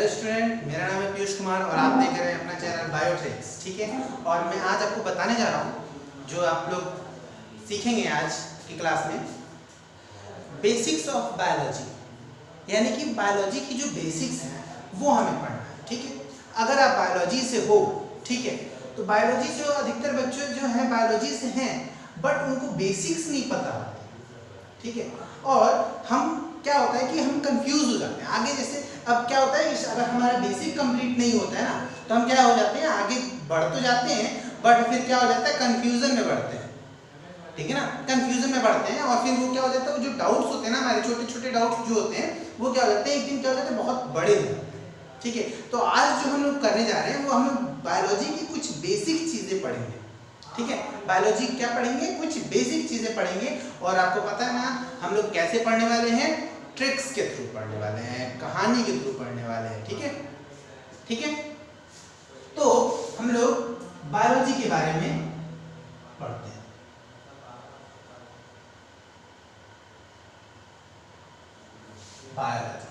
Hello student, मेरा नाम है पीयूष कुमार और आप देख रहे हैं अपना चैनल बायोट्रिक्स। ठीक है, और मैं आज आपको बताने जा रहा हूँ जो आप लोग सीखेंगे आज की क्लास में, बेसिक्स ऑफ बायोलॉजी। यानी कि बायोलॉजी की जो बेसिक्स हैं वो हमें पढ़ना है। ठीक है, अगर आप बायोलॉजी से हो, ठीक है, तो बायोलॉजी से अधिकतर बच्चे जो हैं बायोलॉजी से हैं बट उनको बेसिक्स नहीं पता होते। ठीक है, और हम क्या होता है कि हम कंफ्यूज हो जाते हैं आगे। जैसे अब क्या होता है, अगर हमारा बेसिक कंप्लीट नहीं होता है ना, तो हम क्या हो जाते हैं, आगे बढ़ तो जाते हैं बट फिर क्या हो जाता है, कंफ्यूजन में बढ़ते हैं। ठीक है ना, कंफ्यूजन में बढ़ते हैं और फिर वो क्या हो जाता है, वो जो डाउट्स होते हैं ना, हमारे छोटे छोटे डाउट्स जो होते हैं वो क्या हो जाते हैं, एक दिन क्या हो जाते हैं, बहुत बड़े हो जाते हैं। ठीक है, तो आज जो हम लोग करने जा रहे हैं वो हम लोग बायोलॉजी की कुछ बेसिक चीजें पढ़ेंगे। ठीक है, बायोलॉजी क्या पढ़ेंगे, कुछ बेसिक चीजें पढ़ेंगे। और आपको पता है ना हम लोग कैसे पढ़ने वाले हैं, ट्रिक्स के थ्रू पढ़ने वाले हैं, कहानी के थ्रू पढ़ने वाले हैं। ठीक है, ठीक है, तो हम लोग बायोलॉजी के बारे में पढ़ते हैं। बायोलॉजी,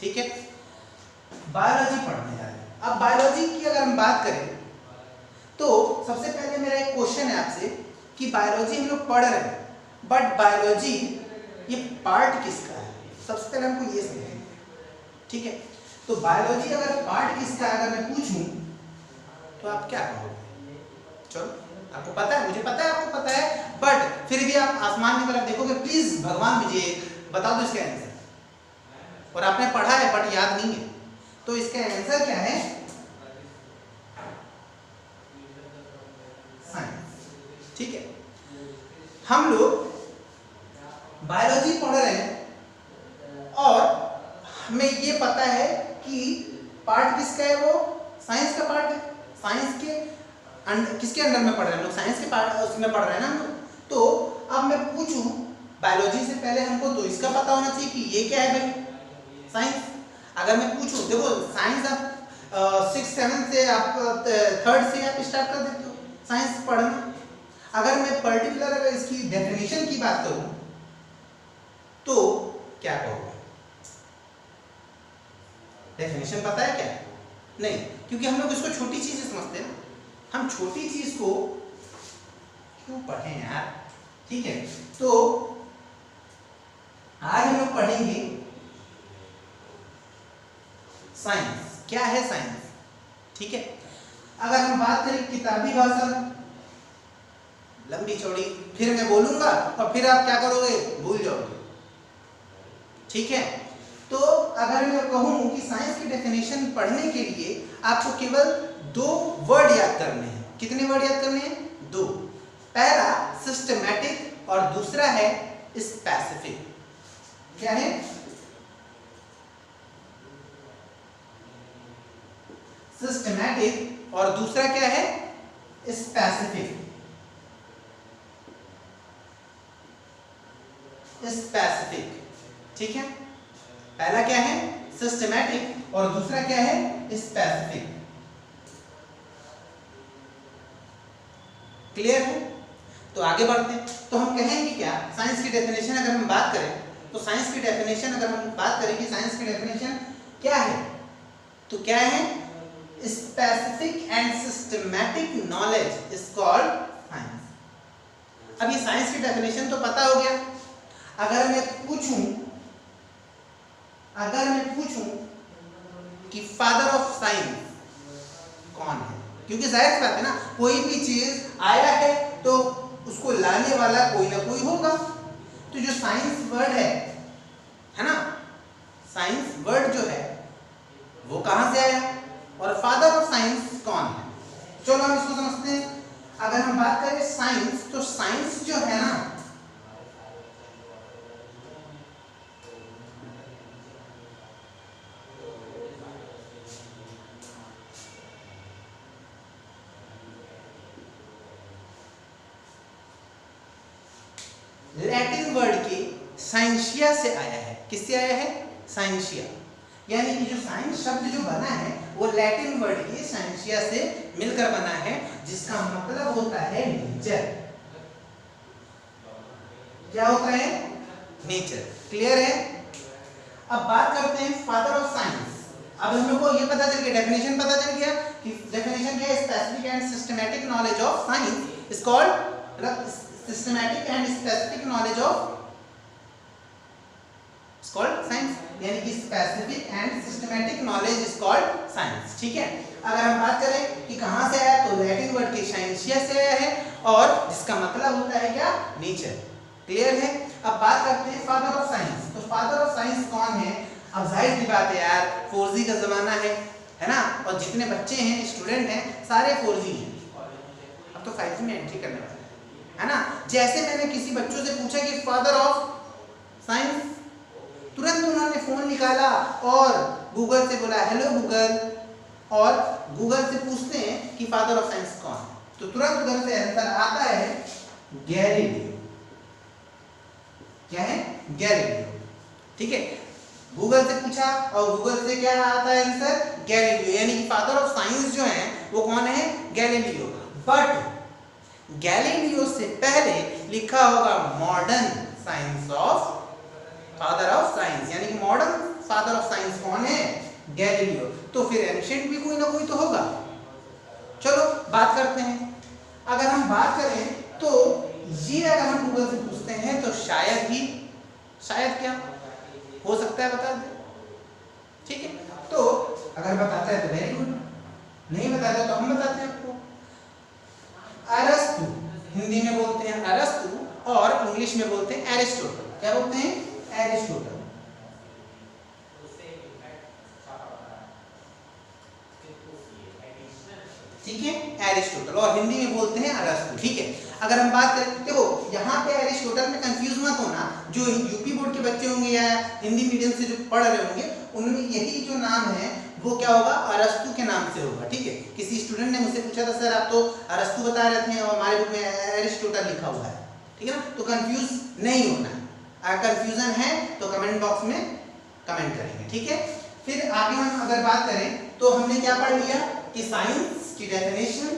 ठीक है, बायोलॉजी पढ़ने जा रहे हैं। अब बायोलॉजी की अगर हम बात करें तो सबसे पहले मेरा एक क्वेश्चन है आपसे कि बायोलॉजी हम लोग पढ़ रहे हैं बट बायोलॉजी ये पार्ट किसका है, सबसे पहले हमको ये समझेंगे। ठीक है, तो बायोलॉजी अगर पार्ट किसका है अगर मैं पूछूं तो आप क्या कहोगे? चलो, आपको पता है, मुझे पता है आपको पता है, बट फिर भी आप आसमान की तरफ देखोगे, प्लीज भगवान मुझे बता दो इसका आंसर। और आपने पढ़ा है बट याद नहीं है, तो इसका आंसर क्या है? साइंस। ठीक है, हम लोग बायोलॉजी पढ़ रहे हैं और हमें ये पता है कि पार्ट किसका है, वो साइंस का पार्ट है। साइंस के किसके अंडर में पढ़ रहे हैं लोग, साइंस के पार्ट उसमें पढ़ रहे हैं ना हम लोग। तो अब मैं पूछूं बायोलॉजी से पहले हमको तो इसका पता होना चाहिए कि ये क्या है भाई, साइंस। अगर मैं पूछूं, देखो साइंस आप 6th 7th से आप 3rd से आप स्टार्ट कर देते हो साइंस पढ़ना। अगर मैं पर्टिकुलर अगर इसकी डेफिनेशन की बात करूं तो क्या कहोगे? डेफिनेशन पता है क्या? नहीं, क्योंकि हम लोग इसको छोटी चीजें समझते हैं। हम छोटी चीज को क्यों पढ़ें यार। ठीक है, तो आज हम लोग पढ़ेंगे साइंस। क्या है साइंस? ठीक है, अगर हम बात करें किताबी भाषा में, लंबी चौड़ी फिर मैं बोलूंगा और फिर आप क्या करोगे, भूल जाओगे। ठीक है, तो अगर मैं कहूं कि साइंस की डेफिनेशन पढ़ने के लिए आपको केवल 2 वर्ड याद करने हैं। कितने वर्ड याद करने हैं? 2। पहला सिस्टमैटिक और दूसरा है स्पेसिफिक। क्या है? सिस्टमैटिक और दूसरा क्या है? स्पेसिफिक। स्पेसिफिक, ठीक है, पहला क्या है? सिस्टमैटिक और दूसरा क्या है? स्पेसिफिक। क्लियर है? तो आगे बढ़ते हैं। तो हम कहेंगे क्या, साइंस की डेफिनेशन अगर हम बात करें तो साइंस की डेफिनेशन अगर हम बात करें कि साइंस की डेफिनेशन क्या है, तो क्या है? Specific and systematic knowledge is called science. अब ये साइंस की डेफिनेशन तो पता हो गया। अगर मैं पूछूं कि फादर ऑफ साइंस कौन है, क्योंकि जाहिर सी बात है ना, कोई भी चीज आया है तो उसको लाने वाला कोई ना कोई होगा। तो जो साइंस वर्ड है ना, साइंस वर्ड जो है वो कहां से आया और फादर ऑफ साइंस कौन है? चलो हम इसको समझते हैं। अगर हम बात करें साइंस, तो साइंस जो है ना, लैटिन वर्ड के साइंसिया से आया है। किससे आया है? साइंसिया। यानी कि जो साइंस शब्द जो बना है वो लैटिन वर्ड के साइंसिया से मिलकर बना है, जिसका मतलब होता है नेचर। क्या होता है? नेचर। क्लियर है? अब बात करते हैं फादर ऑफ साइंस। अब हम लोग को ये पता चल गया, डेफिनेशन पता चल गया कि डेफिनेशन क्या है, specific and systematic knowledge of science is called systematic and specific knowledge of is called science, यानी कि specific and systematic knowledge is called science. ठीक है, अगर हम बात करें कि कहां से आया तो लैटिन वर्ड के साइंसिया से आया है और जिसका मतलब होता है क्या, नेचर। क्लियर है। अब बात करते हैं फादर ऑफ साइंस। तो फादर ऑफ साइंस कौन है? अब जाहिर सी बात है यार, 4G का जमाना है ना, और जितने बच्चे हैं स्टूडेंट हैं सारे 4G हैं, अब तो 5G में एंट्री करने वाले है ना। जैसे मैंने किसी बच्चों से पूछा कि फादर ऑफ साइंस, तुरंत उन्होंने फोन निकाला और गूगल से बोला हेलो गूगल, और गूगल से पूछते हैं कि फादर ऑफ साइंस कौन है, तो तुरंत उधर से आंसर आता है गैलीलियो। क्या है? गैलीलियो। ठीक है, गूगल से पूछा और गूगल से क्या आता है आंसर? गैलीलियो, यानी कि फादर ऑफ साइंस जो है वो कौन है? गैलीलियो। बट गैलीलियो से पहले लिखा होगा modern science of father of science, यानी कि मॉडर्न फादर ऑफ साइंस कौन है? गैलीलियो। तो फिर एंशिएंट भी कोई ना कोई तो होगा। चलो बात करते हैं। अगर हम बात करें तो ये अगर हम गूगल से पूछते हैं तो शायद ही, शायद क्या हो सकता है बता दे। ठीक है, तो अगर बताता है तो वेरी गुड, नहीं बताता तो हम बताते हैं आपको। अरस्तु हिंदी में बोलते हैं अरस्तु और इंग्लिश में बोलते हैं एरिस्टोटल। क्या बोलते हैं? एरिस्टोटल। ठीक है, एरिस्टोटल, और हिंदी में बोलते हैं अरस्तु। ठीक है, अगर हम बात करें, देखो यहाँ पे एरिस्टोटल में कंफ्यूज मत होना, जो यूपी बोर्ड के बच्चे होंगे या हिंदी मीडियम से जो पढ़ रहे होंगे उनमें यही जो नाम है वो क्या होगा? अरस्तु के नाम से होगा। ठीक है, किसी स्टूडेंट ने मुझसे पूछा था सर आप तो अरस्तु बता रहे थे और हमारे बुक में एरिस्टोटल लिखा हुआ है। ठीक है ना, तो कंफ्यूज नहीं होना। अगर कंफ्यूजन है तो कमेंट बॉक्स में कमेंट करेंगे। ठीक है, फिर आगे हम अगर बात करें तो हमने क्या पढ़ लिया कि साइंस की डेफिनेशन,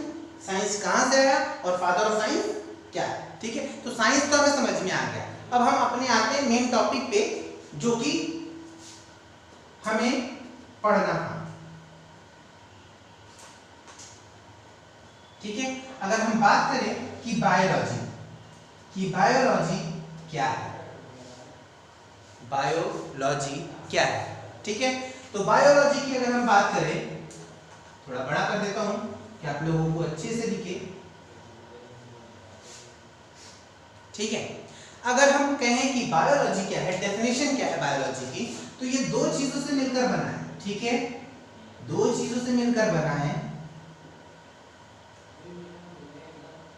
साइंस कहां से आया और फादर ऑफ साइंस क्या है। ठीक है, तो साइंस तो हमें समझ में आ गया। अब हम अपने आते हैं मेन टॉपिक पे जो कि हमें पढ़ना था। ठीक है, अगर हम बात करें कि बायोलॉजी क्या है, बायोलॉजी क्या है। ठीक है, तो बायोलॉजी की अगर हम बात करें, थोड़ा बड़ा कर देता हूं कि आप लोगों को अच्छे से दिखे। ठीक है, अगर हम कहें कि बायोलॉजी क्या है, डेफिनेशन क्या है बायोलॉजी की, तो ये दो चीजों से मिलकर बना है। ठीक है, दो चीजों से मिलकर बना है,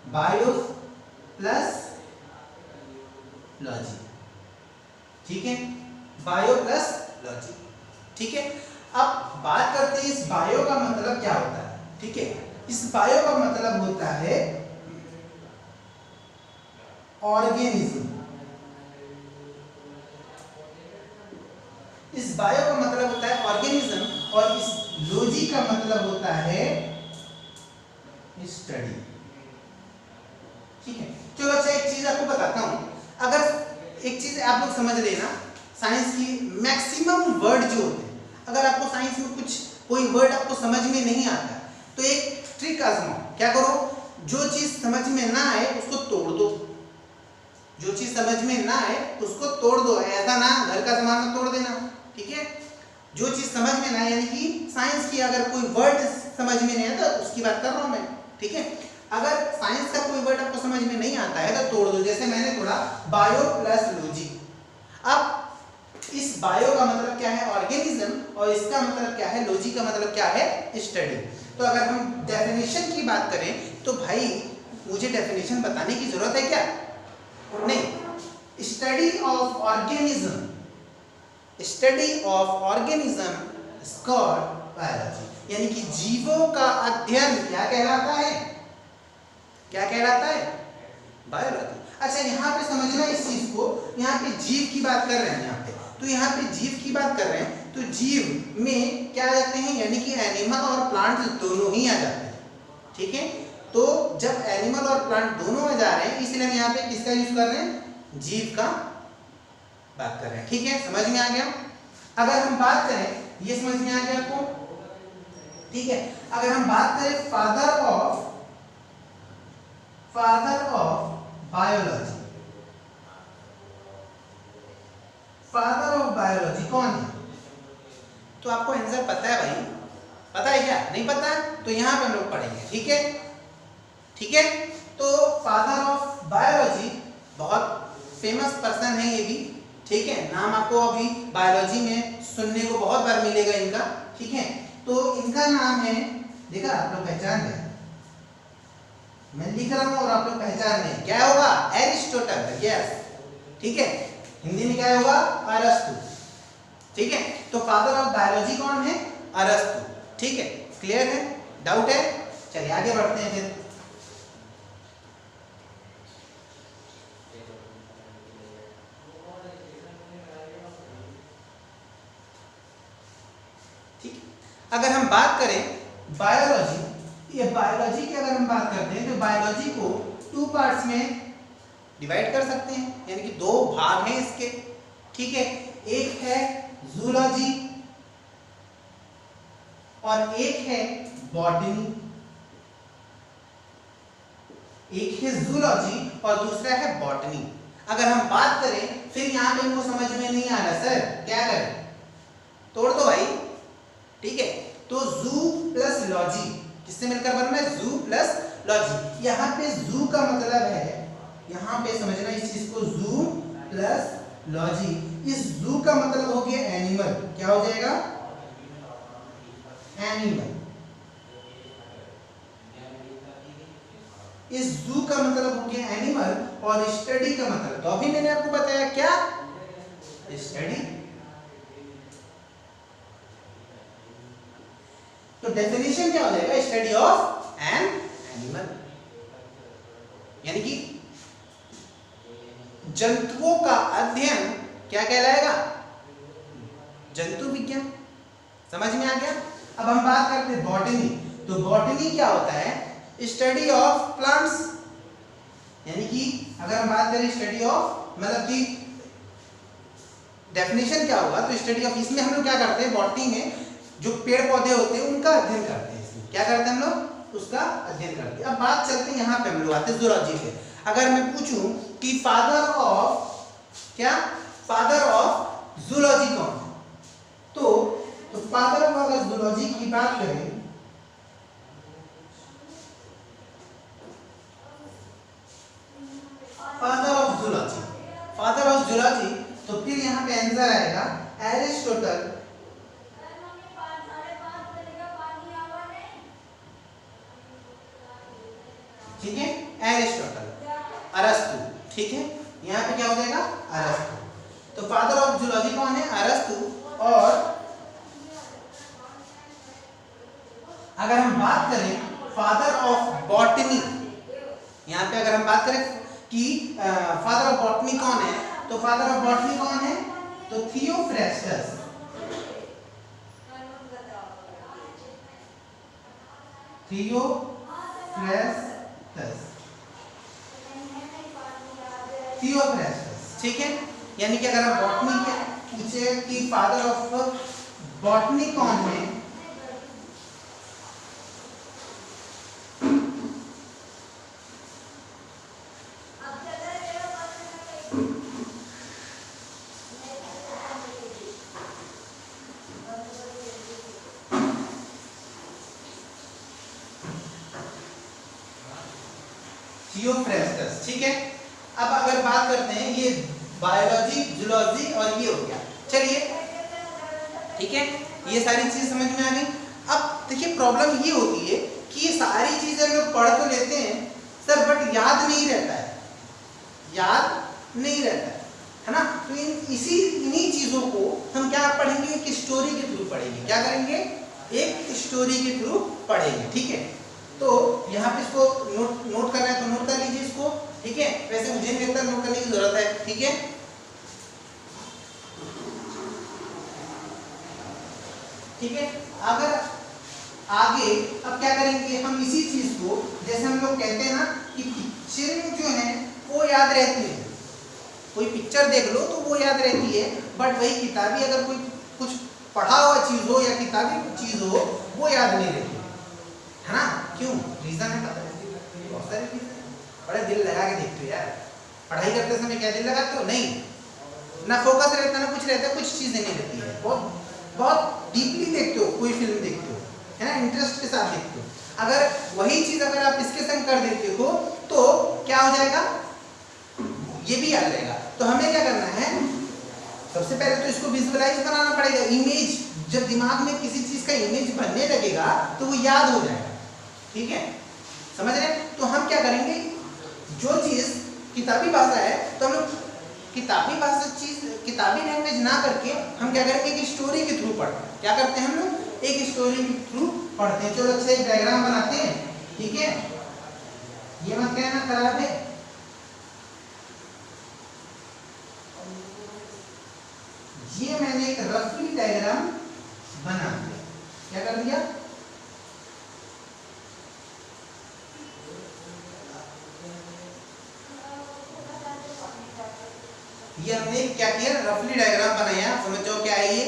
बायो प्लस लॉजी। ठीक है, बायो प्लस लॉजी। ठीक है, अब बात करते हैं इस बायो का मतलब क्या होता है। ठीक है, इस बायो का मतलब होता है ऑर्गेनिज्म। इस बायो का मतलब होता है ऑर्गेनिज्म और इस लॉजी का मतलब होता है स्टडी। ठीक है, चलो अच्छा एक चीज आपको बताता हूं। अगर एक चीज आप लोग समझ लेना, साइंस की मैक्सिमम वर्ड जो होते हैं, अगर आपको साइंस में कुछ कोई वर्ड आपको समझ में नहीं आता तो एक ट्रिक आजमाओ। क्या करो? जो चीज समझ में ना आए उसको तोड़ दो। जो चीज समझ में ना आए उसको तोड़ दो, ऐसा ना घर का सामान तोड़ देना। ठीक है, जो चीज समझ में ना आए, यानी कि साइंस की अगर कोई वर्ड समझ में नहीं आता उसकी बात कर रहा हूं मैं। ठीक है, अगर साइंस का कोई वर्ड आपको समझ में नहीं आता है तो तोड़ दो। जैसे मैंने तोड़ा बायो प्लस लॉजी। अब इस बायो का मतलब क्या है? ऑर्गेनिज्म, और इसका मतलब क्या है? लॉजी का मतलब क्या है? स्टडी। तो अगर हम डेफिनेशन की बात करें तो भाई मुझे डेफिनेशन बताने की जरूरत है क्या? नहीं। Study of organism, study of organism is called biology, यानी कि जीवों का अध्ययन क्या कहलाता है? क्या कहलाता है? बायोलॉजी। अच्छा यहाँ पे समझना इस चीज को, यहाँ पे जीव की बात कर रहे हैं यहाँ पे, तो यहाँ पे जीव की बात कर रहे हैं तो जीव में क्या आ जाते हैं? यानी कि एनिमल और प्लांट दोनों ही आ जाते हैं। ठीक है, तो जब एनिमल और प्लांट दोनों में जा रहे हैं इसलिए हम यहाँ पे किसका यूज कर रहे हैं? जीव का बात कर रहे हैं। ठीक है, समझ में आ गया। अगर हम बात करें ये समझ में आ गया आपको? ठीक है। अगर हम बात करें father of biology, father of biology कौन है? तो आपको आंसर पता है भाई? पता है क्या? नहीं पता है तो यहाँ पे हम लोग पढ़ेंगे। ठीक है, ठीक है। तो फादर ऑफ बायोलॉजी बहुत फेमस पर्सन है ये भी। ठीक है, नाम आपको अभी बायोलॉजी में सुनने को बहुत बार मिलेगा इनका। ठीक है, तो इनका नाम है, देखा आप लोग पहचान गए, मैं लिख रहा हूं और आप लोग पहचान रहे हैं। क्या होगा? एरिस्टोटल। यस, ठीक है। हिंदी में क्या होगा? अरस्तु। ठीक है, तो फादर ऑफ बायोलॉजी कौन है? अरस्तु। ठीक है, क्लियर है? डाउट है? चलिए आगे बढ़ते हैं फिर। ठीक, अगर हम बात करें बायोलॉजी, ये बायोलॉजी की अगर हम बात करते हैं तो बायोलॉजी को 2 पार्ट्स में डिवाइड कर सकते हैं, यानी कि 2 भाग हैं इसके। ठीक है, एक है जूलॉजी और एक है बॉटनी। एक है जूलॉजी और दूसरा है बॉटनी। अगर हम बात करें, फिर यहाँ पे इनको समझ में नहीं आ रहा सर क्या करें, तोड़ दो भाई। ठीक है, तो जू प्लस लॉजी किससे मिलकर बन रहा है? जू प्लस लॉजी। यहाँ पे जू का मतलब है, यहाँ पे समझना इस चीज को, जू प्लस लॉजी। इस जू का मतलब हो गया एनिमल। क्या हो जाएगा? एनिमल। इस जू का मतलब हो गया एनिमल और स्टडी का मतलब, तो अभी मैंने आपको बताया क्या? स्टडी। तो डेफिनेशन क्या हो जाएगा? स्टडी ऑफ एन एनिमल, यानी कि जंतुओं का अध्ययन क्या कहलाएगा? जंतु विज्ञान। समझ में आ गया? अब हम बात करते हैं बॉटनी। तो बॉटनी क्या होता है? स्टडी ऑफ प्लांट्स, यानी कि अगर हम बात करें स्टडी ऑफ, मतलब कि डेफिनेशन क्या होगा? तो स्टडी ऑफ, इसमें हम लोग क्या करते हैं बॉटनी में, जो पेड़ पौधे होते हैं उनका अध्ययन करते हैं। इसमें क्या करते हैं हम लोग? उसका अध्ययन करते हैं। अब बात चलते हैं यहाँ पे हम लोग आते हैं जूलॉजी पे। अगर मैं पूछूं कि फादर ऑफ क्या, फादर ऑफ जूलॉजी कौन है, तो फादर ऑफ अगर जूलॉजी की बात करें, father of zoology, father of zoology, तो फिर यहाँ पे आंसर आएगा एरिस्टोटल। ठीक है, एरिस्टोटल, अरस्तु। ठीक है, यहाँ पे क्या हो जाएगा? अरस्तु। तो फादर ऑफ जूलॉजी कौन है? अरस्तु। और अगर हम बात करें फादर ऑफ बॉटनी, यहाँ पे अगर हम बात करें कि फादर ऑफ बॉटनी कौन है, तो फादर ऑफ बॉटनी कौन है? तो थियोफ्रेस्टस। थियोफ्रेस्टस। ठीक है, यानी कि अगर हम बॉटनी के पूछे कि फादर ऑफ बॉटनी कौन है, थियोफ्रेस्टस। ठीक है, अब अगर बात करते हैं, ये बायोलॉजी, जूलॉजी और ये हो गया। चलिए, ठीक है, ये सारी चीज समझ में आ गई। अब देखिए प्रॉब्लम ये होती है कि ये सारी चीजें हम लोग पढ़ तो लेते हैं सर, बट याद नहीं रहता है, याद नहीं रहता है ना। तो इन्हीं चीजों को हम क्या पढ़ेंगे? एक स्टोरी के थ्रू पढ़ेंगे। क्या करेंगे? एक स्टोरी के थ्रू पढ़ेंगे। ठीक है, तो यहाँ पे इसको नोट करना है तो नोट कर लीजिए इसको। ठीक है, वैसे मुझे नहीं लगता नोट करने की जरूरत है। ठीक है, ठीक है। अगर आगे अब क्या करेंगे हम, इसी चीज को, जैसे हम लोग कहते हैं ना कि पिक्चर जो है वो याद रहती है, कोई पिक्चर देख लो तो वो याद रहती है, बट वही किताबी अगर कोई कुछ पढ़ा हुआ चीज हो या किताबी चीज हो वो याद नहीं रहती है ना। क्यों? रीजन है पता है, बहुत सारे रीजन है। बड़े दिल लगा के देखते हो यार, पढ़ाई करते समय क्या दिल लगाते हो? नहीं, ना फोकस रहता ना कुछ रहता, कुछ चीजें नहीं रहती है। बहुत बहुत डीपली देखते हो, कोई फिल्म देखते हो है ना, इंटरेस्ट के साथ देखते हो। अगर वही चीज अगर आप इसके संग कर देते हो तो क्या हो जाएगा? ये भी याद रहेगा। तो हमें क्या करना है, सबसे पहले तो इसको विजुअलाइज बनाना पड़ेगा। इमेज, जब दिमाग में किसी चीज का इमेज बनने लगेगा तो वो याद हो जाएगा। ठीक है, समझ रहे? तो हम क्या करेंगे, जो चीज किताबी भाषा है तो हम लोग किताबी भाषा चीज, किताबी लैंग्वेज ना करके हम क्या करेंगे कि स्टोरी के थ्रू पढ़ते हैं। क्या करते हैं हम लोग? एक स्टोरी के थ्रू पढ़ते हैं। चलो अच्छा एक डायग्राम बनाते हैं, ठीक है, ये मत कहना खराब है। ये मैंने एक रफली डायग्राम बना दिया। क्या कर दिया? ये हमने क्या किया, रफली डायग्राम बनाया। समझ जाओ क्या है, ये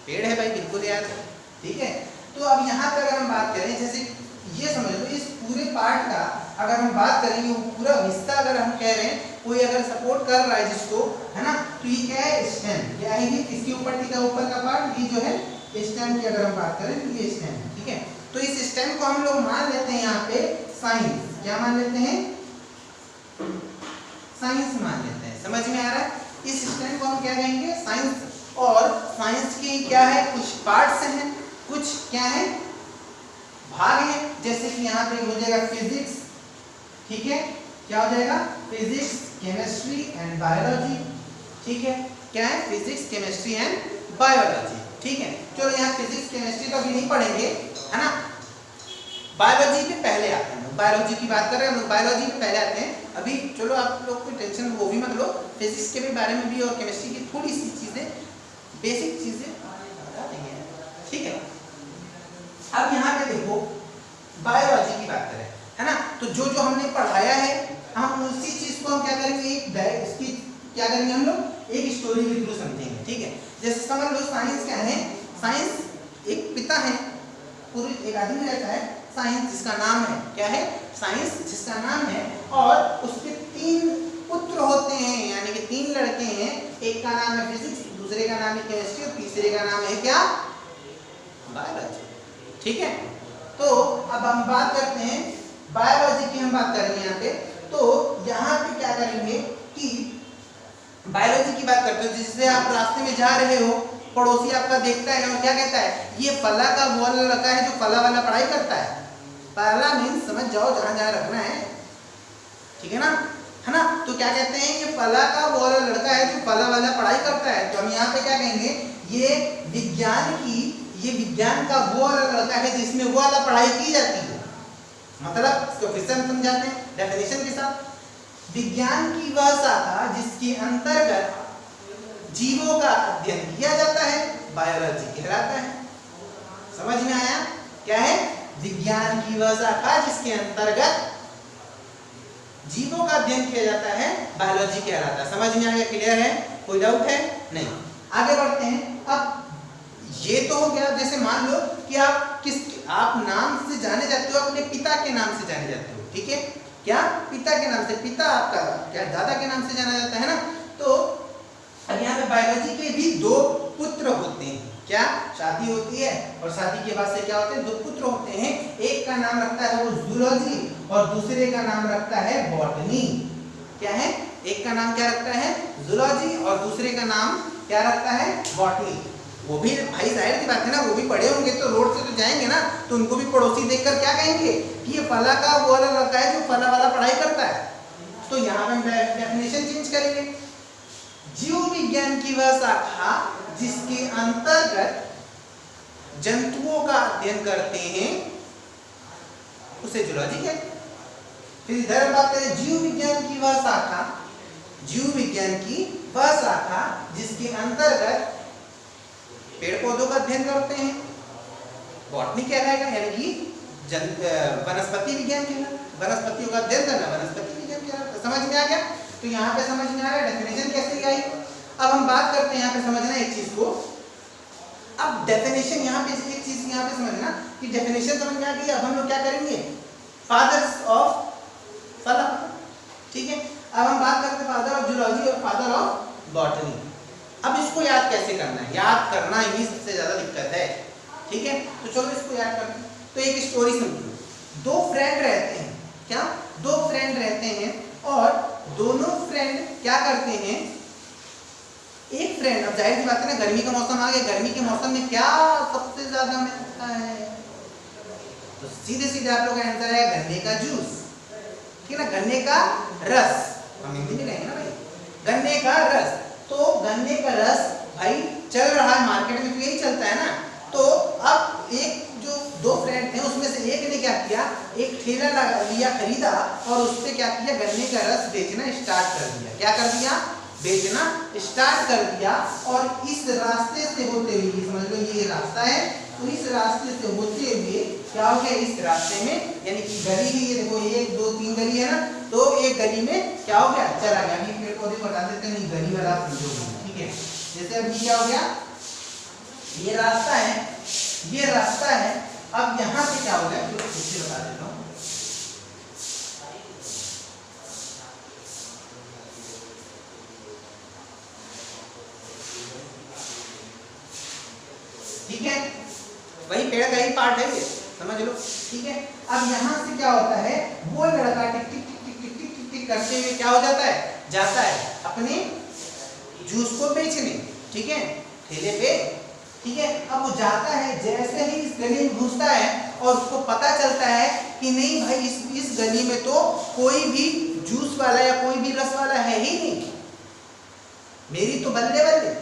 पेड़ है भाई, बिल्कुल याद है। ठीक है, तो अब यहाँ पे अगर हम बात करें, जैसे ये समझ लो इस पूरे पार्ट का अगर हम बात करेंगे, वो पूरा हिस्सा अगर हम कह रहे हैं, कोई अगर सपोर्ट कर रहा है जिसको, है ना, तो ये क्या है? स्टेम। क्या है ये? इसके ऊपर टीका ऊपर का पार्ट, ये जो है स्टेम की अगर हम बात करें तो ये स्टेम है। ठीक है, तो इस स्टेम को हम लोग मान लेते हैं यहाँ पे साइंस। क्या मान लेते हैं? साइंस मान लेते हैं। समझ में आ रहा है? इस स्टेम को हम क्या कहेंगे? साइंस। और साइंस की क्या है? कुछ पार्ट्स हैं, कुछ क्या है? भाग है। जैसे कि यहाँ पे हो जाएगा फिजिक्स, ठीक है, क्या हो जाएगा? Physics, chemistry and biology. ठीक है, क्या है? Physics, chemistry and biology. ठीक है, चलो यहाँ फिजिक्स केमिस्ट्री तो अभी नहीं पढ़ेंगे, है ना, बायोलॉजी के पहले आते हैं। बायोलॉजी की बात कर रहे हैं हम लोग, बायोलॉजी के पहले आते हैं। अभी चलो आप लोग कोई टेंशन वो भी मत लो, फिजिक्स के भी बारे में भी और केमिस्ट्री की थोड़ी सी चीजें, बेसिक चीजें बता देंगे। ठीक है, अब यहाँ पे देखो बायोलॉजी की बात करें, है ना, तो जो जो हमने पढ़ाया है हम उसी चीज को हम क्या करेंगे, एक इसकी क्या करेंगे हम लोग, एक स्टोरी के थ्रू समझेंगे। ठीक है, जैसे समझ लो साइंस क्या है? साइंस एक पिता है, पूरी एक आदमी रहता है साइंस, जिसका नाम है क्या है? साइंस, जिसका नाम है, और उसके 3 पुत्र होते हैं, यानी कि 3 लड़के हैं। एक का नाम है फिजिक्स, दूसरे का नाम है केमिस्ट्री और तीसरे का नाम है क्या? बायोलॉजी। ठीक है, तो अब हम बात करते हैं बायोलॉजी की, हम बात करेंगे यहाँ पे। तो यहाँ पे क्या करेंगे कि बायोलॉजी की बात करते हो, जिससे आप रास्ते में जा रहे हो, पड़ोसी आपका देखता है और क्या कहता है, ये फला का वो वाला लड़का है जो फला वाला पढ़ाई करता है। पहला मीन्स समझ जाओ जहां जहां रखना है, ठीक है ना, है ना। तो क्या कहते हैं, ये फला का वो वाला लड़का है जो फला वाला पढ़ाई करता है। तो हम यहाँ पे क्या कहेंगे, ये विज्ञान की, ये विज्ञान का वो वाला लड़का है जिसमें वो वाला पढ़ाई की जाती है। मतलब इसको फिर से हम समझाते हैं डेफिनेशन के साथ। विज्ञान की वह शाखा जिसके अंतर्गत जीवों का अध्ययन किया जाता है बायोलॉजी कहलाता है। समझ में आया? क्या है? विज्ञान की वह शाखा जिसके अंतर्गत जीवों का अध्ययन किया जाता है बायोलॉजी कहलाता है। समझ में आ गया? क्लियर है? कोई डाउट है? नहीं। आगे बढ़ते हैं। अब ये तो हो गया, जैसे मान लो कि आप नाम से जाने जाते हो, अपने पिता के नाम से जाने जाते हो। ठीक है, क्या? पिता के नाम से। पिता आपका क्या दादा के नाम से जाना जाता है ना। तो अब यहाँ पे बायोलॉजी के भी 2 पुत्र होते हैं। क्या? शादी होती है और शादी के बाद से क्या होते हैं, 2 पुत्र होते हैं। एक का नाम रखता है वो जूलॉजी और दूसरे का नाम रखता है बॉटनी। क्या है? एक का नाम क्या रखता है, जूलॉजी, और दूसरे का नाम क्या रखता है, बॉटनी। वो भी भाई जाहिर सी बात है ना, वो भी पढ़े होंगे तो रोड से तो जाएंगे ना, तो उनको भी पड़ोसी देखकर क्या कहेंगे कि ये फला का वो वाला लड़का है जो फला वाला पढ़ाई करता है। तो यहाँ पे हम डेफिनेशन चेंज करेंगे। जीव विज्ञान की वह शाखा जिसके अंतर्गत जंतुओं का अध्ययन करते हैं उसे जूलॉजी कहते हैं। फिर इधर बात करें, जीव विज्ञान की वह शाखा, जीव विज्ञान की वह शाखा जिसके अंतर्गत पेड़ पौधों का अध्ययन करते हैं, बॉटनी कहलाएगा, यानी कि वनस्पति विज्ञान कहलाएगा। वनस्पतियों का अध्ययन करना वनस्पति विज्ञान कहलाता। समझ में आ गया? तो यहाँ पे समझ में आ रहा है डेफिनेशन कैसे आई। अब हम बात करते हैं यहाँ पे समझना एक चीज को, अब डेफिनेशन यहाँ पे एक चीज यहाँ पे समझना कि डेफिनेशन समझ में आ गई। अब हम लोग क्या करेंगे, फादर्स ऑफ फलक, ठीक है। अब हम बात करते हैं फादर ऑफ जूलॉजी और फादर ऑफ बॉटनी। अब इसको याद कैसे करना है, याद करना ही सबसे ज्यादा दिक्कत है, ठीक है। तो चलो इसको याद करते हैं। तो एक स्टोरी समझो, दो फ्रेंड रहते हैं, क्या, दो फ्रेंड रहते हैं और दोनों फ्रेंड क्या करते हैं, एक फ्रेंड, अब जाहिर सी बात है ना, गर्मी का मौसम आ गया, गर्मी के मौसम में क्या सबसे ज्यादा मिलता है, तो सीधे सीधे आप लोग का आंसर है गन्ने का जूस, ठीक है ना, गन्ने का रस, हम हिंदी में कहेंगे ना भाई, गन्ने का रस। तो गन्ने का रस भाई चल रहा है मार्केट में, तो यही चलता है ना। तो अब एक जो दो फ्रेंड थे उसमें से एक ने क्या किया, एक ठेला लगा लिया, खरीदा और उस पे क्या किया, गन्ने का रस बेचना स्टार्ट कर दिया। क्या कर दिया, बेचना स्टार्ट कर दिया। और इस रास्ते से होते हुए, समझ लो ये रास्ता है, तो इस रास्ते से होते हुए क्या हो गया, इस रास्ते में यानी कि गली है, ये देखो 1 2 3 गली है ना, तो एक गली में क्या हो गया, चला गया। अभी पेड़ पौधे को हटा देते हैं, नहीं गली वाला समझोगे, ठीक है। जैसे अभी क्या हो गया, ये रास्ता है, ये रास्ता है। अब यहाँ से क्या हो गया, तो इससे बता देता हूँ। ठीक है, वही पेड़ का ही पार्ट है ये, समझ लो, ठीक है। अब यहाँ से क्या होता है, वो लड़का टिक टिक टिक टिक टिक टिक टिक टिक करते हुए क्या हो जाता है, जाता है अपने जूस को बेचने, ठीक है, ठेले पे, ठीक है। अब वो जाता है, जैसे ही इस गली में घुसता है और उसको पता चलता है कि नहीं भाई इस गली में तो कोई भी जूस वाला या कोई भी रस वाला है ही नहीं, मेरी तो बल्ले बल्ले।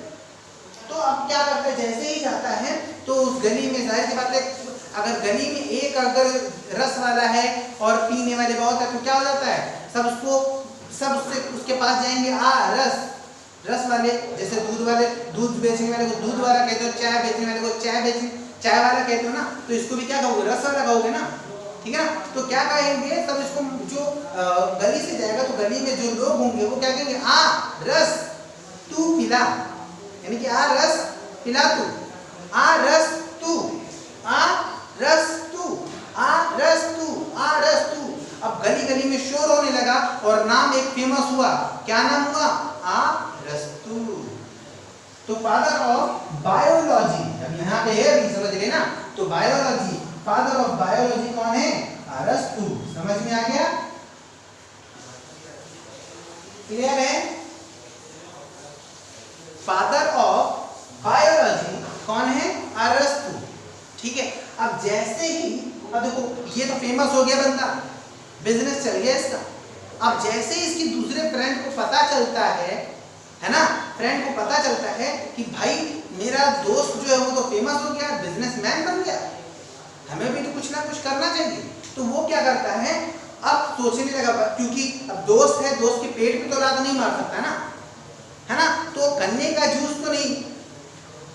तो अब क्या करता है, जैसे ही जाता है तो उस गली में, जाहिर सी बात है, अगर गली में एक अगर रस वाला है और पीने वाले बहुत है, तो क्या हो जाता है, सब उससे उसके पास जाएंगे, रस वाले, जैसे दूध वाले दूध बेचने वाले को दूध वाला कहते हो, चाय बेचने वाले को चाय वाला कहते हो ना, तो इसको भी क्या कहोगे, रस वाला कहोगे ना, ठीक है ना। तो क्या कहेंगे, सब इसको जो गली से जाएगा तो गली में जो लोग होंगे वो क्या कहेंगे, रस तू पिला, यानी कि रस पिला तू, रस तू, रस तू, रस तू, रस तू। अब गली गली में शोर होने लगा और नाम एक फेमस हुआ, क्या नाम हुआ, रस्तु। तो फादर ऑफ बायोलॉजी, अब यहाँ पे है, अभी समझ गए ना, तो बायोलॉजी, फादर ऑफ बायोलॉजी कौन है, अरस्तु। समझ में आ गया, क्लियर है। फादर ऑफ बायोलॉजी कौन है, अरस्तु, ठीक है। अब जैसे ही, अब देखो ये तो फेमस हो गया बंदा, बिजनेस चल गया इसका। अब जैसे ही इसकी दूसरे फ्रेंड को पता चलता है ना, फ्रेंड को पता चलता है कि भाई मेरा दोस्त जो है वो तो फेमस हो गया, बिजनेसमैन बन गया, हमें भी तो कुछ ना कुछ करना चाहिए। तो वो क्या करता है, अब सोचने लगा, क्योंकि अब दोस्त है, दोस्त के पेट पे तो लात नहीं मार सकता ना, है ना, तो गन्ने का जूस तो नहीं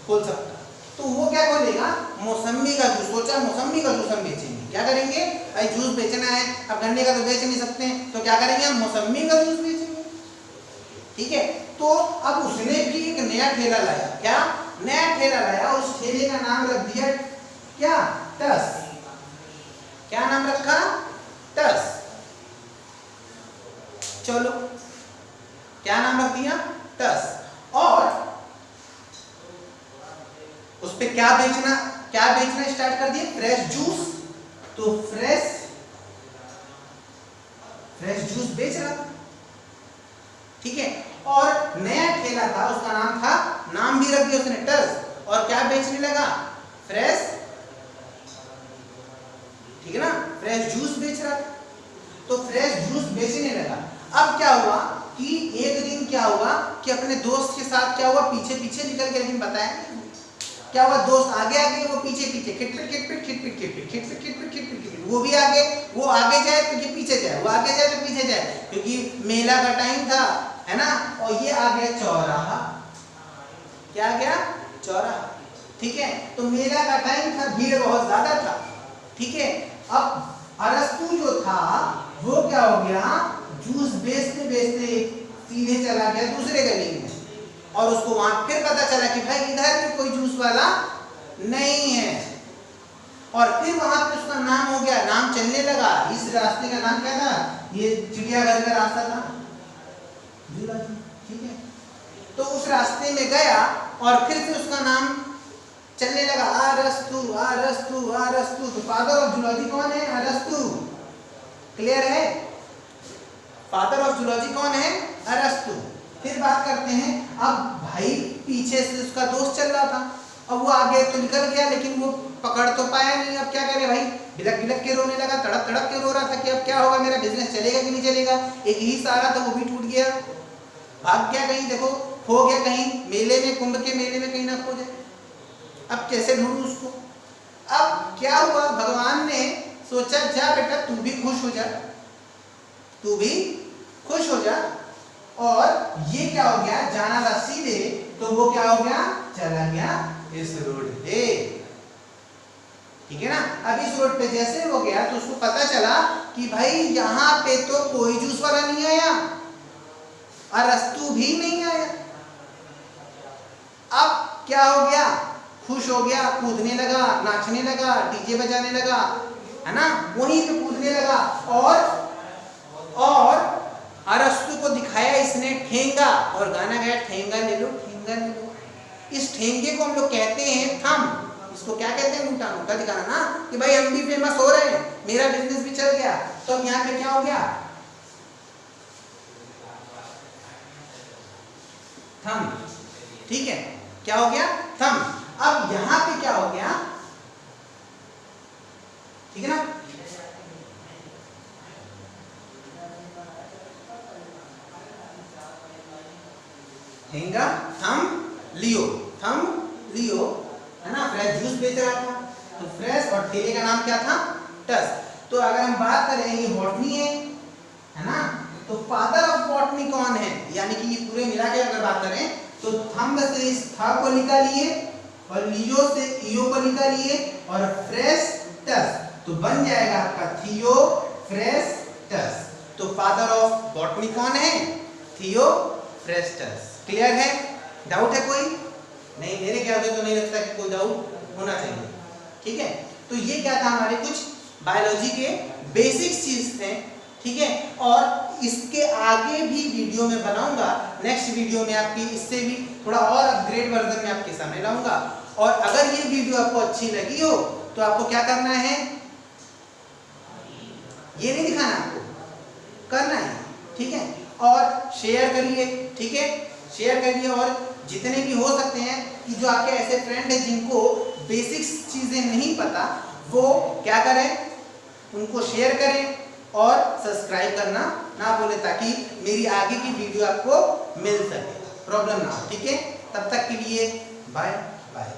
खोल सकता, तो वो क्या खोलेगा, मौसम्मी का जूस। सोचा मौसम्मी का जूस हम बेचेंगे, क्या करेंगे भाई, जूस बेचना है, अब गन्ने का तो बेच नहीं सकते हैं, तो क्या करेंगे हम, मौसम्मी का जूस बेचेंगे, ठीक है। तो अब उसने भी एक नया ठेला लाया, क्या नया ठेला लाया, उस ठेले का नाम रख दिया क्या, टस। क्या नाम रखा, टस। चलो क्या नाम रख दिया, टस। और उस पे क्या बेचना स्टार्ट कर दिया, फ्रेश जूस। तो फ्रेश जूस बेच रहा, ठीक है। और नया ठेला था, उसका नाम भी रख दिया उसने, टस। और क्या बेचने लगा, फ्रेश, ठीक है ना, फ्रेश जूस बेच रहा। तो फ्रेश जूस बेचने लगा। अब क्या हुआ कि एक दिन क्या हुआ कि अपने दोस्त के साथ क्या हुआ, पीछे पीछे निकल के, लेकिन बताया क्या हुआ, दोस्त आगे आगे, वो पीछे पीछे, खिटपिट खिटपिट खिटपिट खिटपिट खिटपिट खिटपिट खिटपिट खिटपिट, वो भी आगे, वो आगे जाए तो ये पीछे जाए, वो आगे जाए तो पीछे जाए, क्योंकि मेला का टाइम था, है ना। और ये आ गया चौराहा, क्या आ गया, चौराहा, ठीक है। तो मेला का टाइम था, भीड़ बहुत ज्यादा था, ठीक है। अब अरस्तु जो था वो क्या हो गया, जूस बेचते बेचते सीधे चला गया दूसरे गली में, और उसको वहां फिर पता चला कि भाई इधर भी कोई जूस वाला नहीं है। और फिर वहां पे उसका नाम हो गया, नाम चलने लगा। इस रास्ते का नाम क्या था? ये चिड़ियाघर का रास्ता था, ठीक है। तो उस रास्ते में गया और फिर से उसका नाम चलने लगा, अरस्तु अरस्तु अरस्तु। तो फादर ऑफ जूलॉजी कौन है? अरस्तु। क्लियर है? फादर ऑफ जूलॉजी कौन है? अरस्तु। फिर बात करते हैं, अब भाई पीछे से उसका दोस्त चल रहा था, अब वो आगे तो निकल गया लेकिन वो पकड़ तो पाया नहीं। अब क्या करे भाई, बिलक बिलक के रोने लगा, तड़प तड़प के रो रहा था कि अब क्या होगा, मेरा बिजनेस चलेगा कि नहीं चलेगा। एक ही सहारा था, वो भी टूट गया, भाग गया कहीं, देखो खो गया कहीं मेले में, कुंभ के मेले में कहीं ना खो जाए। अब कैसे ढूंढूं उसको? अब क्या हुआ, भगवान ने सोचा जा बेटा तू भी खुश हो जा, तू भी खुश हो जा। और ये क्या हो गया, जाना था सीधे, तो वो क्या हो गया, चला गया इस रोड पे, ठीक है ना। अब इस रोड पे जैसे वो गया तो उसको पता चला कि भाई यहाँ पे तो कोई जूस वाला नहीं आया, अरस्तु भी नहीं आया। अब क्या हो गया, खुश हो गया, कूदने लगा, नाचने लगा, डीजे बजाने लगा, है ना, वहीं पे कूदने लगा। और अरस्तु को दिखाया इसने ठेंगा और गाना गाया, ठेंगा ले लो ठेंगा ले लो। इस ठेंगे को हम लोग कहते हैं थंब। इसको क्या कहते हैं, मुंटा मुंटा दिखाना ना कि भाई हम भी फेमस हो रहे हैं, मेरा बिजनेस भी चल गया। तो अब यहाँ पे क्या हो गया, थंब, ठीक है, क्या हो गया, थंब। अब यहां पे क्या हो गया, ठीक है ना, ठेंगा थंब लियो, थंब लियो, है ना। फ्रेश जूस बेच रहा था, तो फ्रेश, और ठेले का नाम क्या था, टस। तो अगर हम बात करें, ये बॉटनी है ना, तो फादर ऑफ बॉटनी कौन है, यानी कि ये पूरे मिला के अगर बात करें तो थंब से इस था को निकालिए और लियो से ईओ को निकालिए और फ्रेश टस, तो बन जाएगा आपका थियो फ्रेश टस। तो फादर ऑफ बॉटनी कौन है, थियो फ्रेश टस। क्लियर है? डाउट है कोई? नहीं, मेरे ख्याल से तो नहीं लगता कि कोई डाउट होना चाहिए, ठीक है। तो ये क्या था, हमारे कुछ बायोलॉजी के बेसिक चीज थे, ठीक है। और इसके आगे भी वीडियो में बनाऊंगा, नेक्स्ट वीडियो में आपकी इससे भी थोड़ा और अपग्रेड वर्जन में आपके सामने लाऊंगा। और अगर ये वीडियो आपको अच्छी लगी हो तो आपको क्या करना है, ये नहीं दिखाना, आपको करना है, ठीक है। और शेयर करिए, ठीक है, शेयर करिए। और जितने भी हो सकते हैं कि जो आपके ऐसे फ्रेंड हैं जिनको बेसिक्स चीजें नहीं पता, वो क्या करें, उनको शेयर करें और सब्सक्राइब करना ना भूलें, ताकि मेरी आगे की वीडियो आपको मिल सके, प्रॉब्लम ना हो, ठीक है। तब तक के लिए बाय बाय।